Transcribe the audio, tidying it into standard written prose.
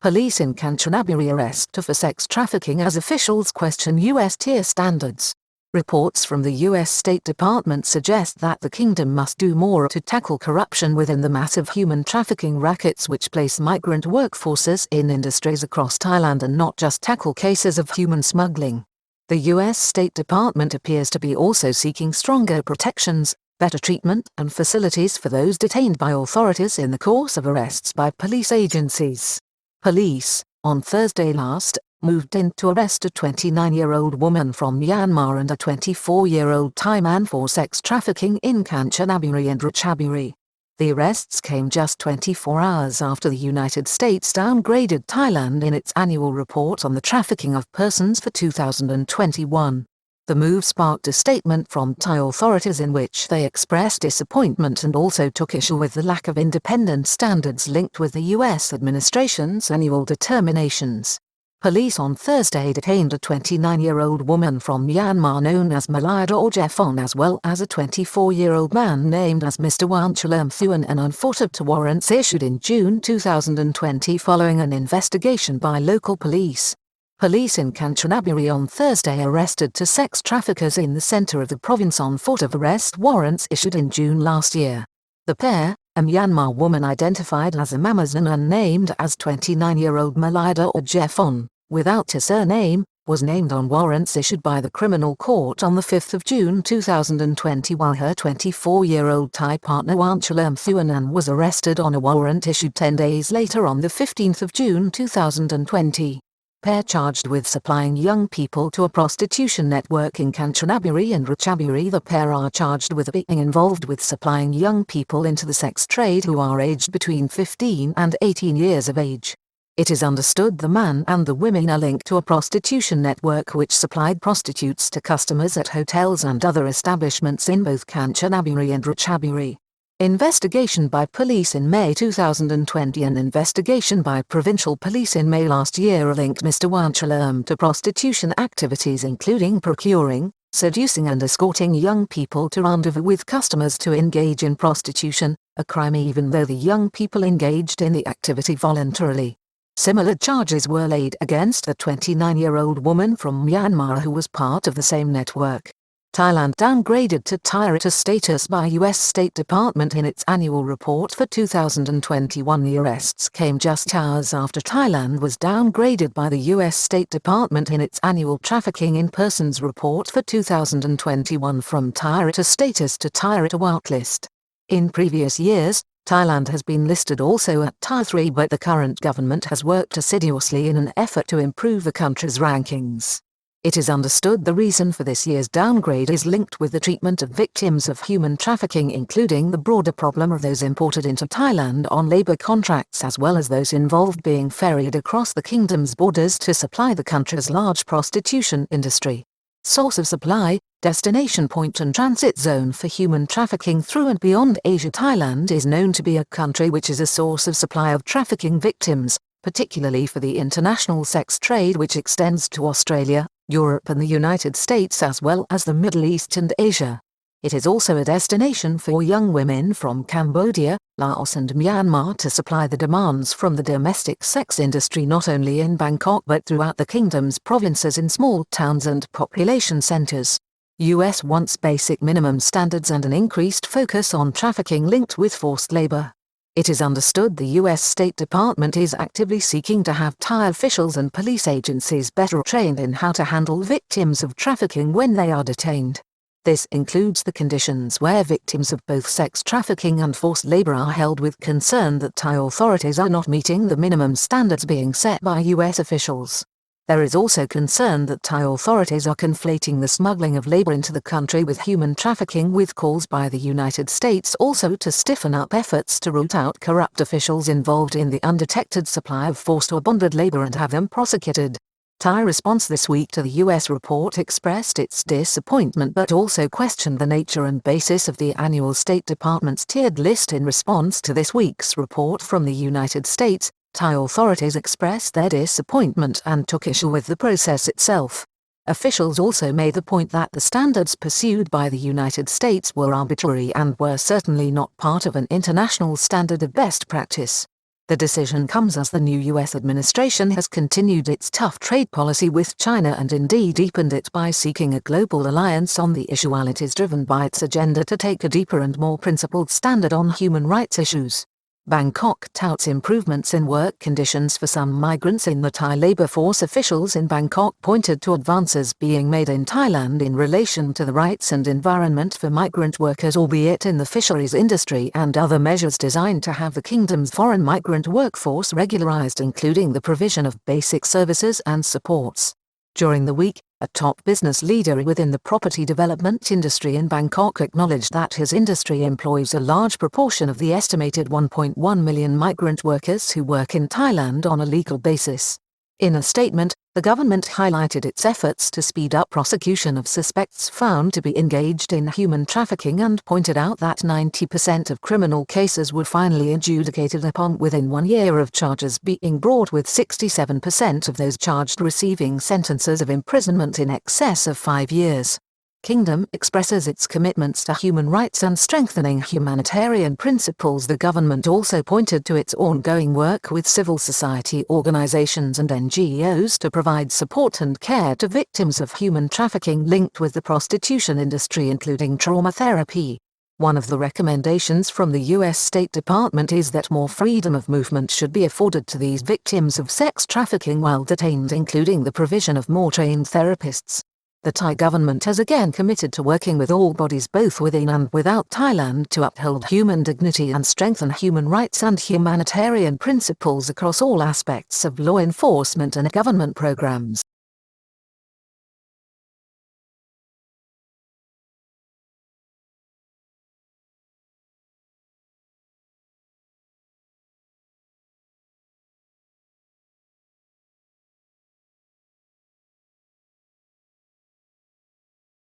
Police in Kanchanaburi arrest for sex trafficking as officials question U.S. tier standards. Reports from the U.S. State Department suggest that the kingdom must do more to tackle corruption within the massive human trafficking rackets which place migrant workforces in industries across Thailand and not just tackle cases of human smuggling. The U.S. State Department appears to be also seeking stronger protections, better treatment and facilities for those detained by authorities in the course of arrests by police agencies. Police, on Thursday moved in to arrest a 29-year-old woman from Myanmar and a 24-year-old Thai man for sex trafficking in Kanchanaburi and Ratchaburi. The arrests came just 24 hours after the United States downgraded Thailand in its annual report on the trafficking of persons for 2021. The move sparked a statement from Thai authorities in which they expressed disappointment and also took issue with the lack of independent standards linked with the U.S. administration's annual determinations. Police on Thursday detained a 29-year-old woman from Myanmar known as Malida Orjefon as well as a 24-year-old man named as Mr. Wanchalermthuan and on foot to warrants issued in June 2020 following an investigation by local police. Police in Kanchanaburi on Thursday arrested two sex traffickers in the center of the province on foot of arrest warrants issued in June last year. The pair, a Myanmar woman identified as Amamazan and named as 29-year-old Malida Orjefon, without a surname, was named on warrants issued by the criminal court on the 5th of June 2020 while her 24-year-old Thai partner Wanchalermthuan was arrested on a warrant issued 10 days later on the 15th of June 2020. Pair charged with supplying young people to a prostitution network in Kanchanaburi and Ratchaburi. The pair are charged with being involved with supplying young people into the sex trade who are aged between 15 and 18 years of age. It is understood the man and the women are linked to a prostitution network which supplied prostitutes to customers at hotels and other establishments in both Kanchanaburi and Ratchaburi. Investigation by police in May 2020 and investigation by provincial police in May last year linked Mr. Wanchalerm to prostitution activities including procuring, seducing and escorting young people to rendezvous with customers to engage in prostitution, a crime even though the young people engaged in the activity voluntarily. Similar charges were laid against a 29-year-old woman from Myanmar who was part of the same network. Thailand downgraded to Tier 2 status by U.S. State Department in its annual report for 2021. The arrests came just hours after Thailand was downgraded by the U.S. State Department in its annual Trafficking in Persons report for 2021 from Tier 2 status to Tier 2 outlist. In previous years, Thailand has been listed also at Tier 3 but the current government has worked assiduously in an effort to improve the country's rankings. It is understood the reason for this year's downgrade is linked with the treatment of victims of human trafficking including the broader problem of those imported into Thailand on labor contracts as well as those involved being ferried across the kingdom's borders to supply the country's large prostitution industry. Source of supply, destination point and transit zone for human trafficking through and beyond Asia. Thailand is known to be a country which is a source of supply of trafficking victims, particularly for the international sex trade which extends to Australia, Europe and the United States as well as the Middle East and Asia. It is also a destination for young women from Cambodia, Laos and Myanmar to supply the demands from the domestic sex industry not only in Bangkok but throughout the kingdom's provinces in small towns and population centers. US wants basic minimum standards and an increased focus on trafficking linked with forced labor. It is understood the U.S. State Department is actively seeking to have Thai officials and police agencies better trained in how to handle victims of trafficking when they are detained. This includes the conditions where victims of both sex trafficking and forced labor are held with concern that Thai authorities are not meeting the minimum standards being set by U.S. officials. There is also concern that Thai authorities are conflating the smuggling of labor into the country with human trafficking with calls by the United States also to stiffen up efforts to root out corrupt officials involved in the undetected supply of forced or bonded labor and have them prosecuted. Thai response this week to the U.S. report expressed its disappointment but also questioned the nature and basis of the annual State Department's tiered list. In response to this week's report from the United States, Thai authorities expressed their disappointment and took issue with the process itself. Officials also made the point that the standards pursued by the United States were arbitrary and were certainly not part of an international standard of best practice. The decision comes as the new U.S. administration has continued its tough trade policy with China and indeed deepened it by seeking a global alliance on the issue, while it is driven by its agenda to take a deeper and more principled standard on human rights issues. Bangkok touts improvements in work conditions for some migrants in the Thai labor force. Officials in Bangkok pointed to advances being made in Thailand in relation to the rights and environment for migrant workers, albeit in the fisheries industry, and other measures designed to have the kingdom's foreign migrant workforce regularized, including the provision of basic services and supports. During the week, a top business leader within the property development industry in Bangkok acknowledged that his industry employs a large proportion of the estimated 1.1 million migrant workers who work in Thailand on a legal basis. In a statement, the government highlighted its efforts to speed up prosecution of suspects found to be engaged in human trafficking and pointed out that 90% of criminal cases were finally adjudicated upon within 1 year of charges being brought, with 67% of those charged receiving sentences of imprisonment in excess of 5 years. Kingdom expresses its commitments to human rights and strengthening humanitarian principles. The government also pointed to its ongoing work with civil society organizations and NGOs to provide support and care to victims of human trafficking linked with the prostitution industry, including trauma therapy. One of the recommendations from the U.S. State Department is that more freedom of movement should be afforded to these victims of sex trafficking while detained, including the provision of more trained therapists. The Thai government has again committed to working with all bodies both within and without Thailand to uphold human dignity and strengthen human rights and humanitarian principles across all aspects of law enforcement and government programs.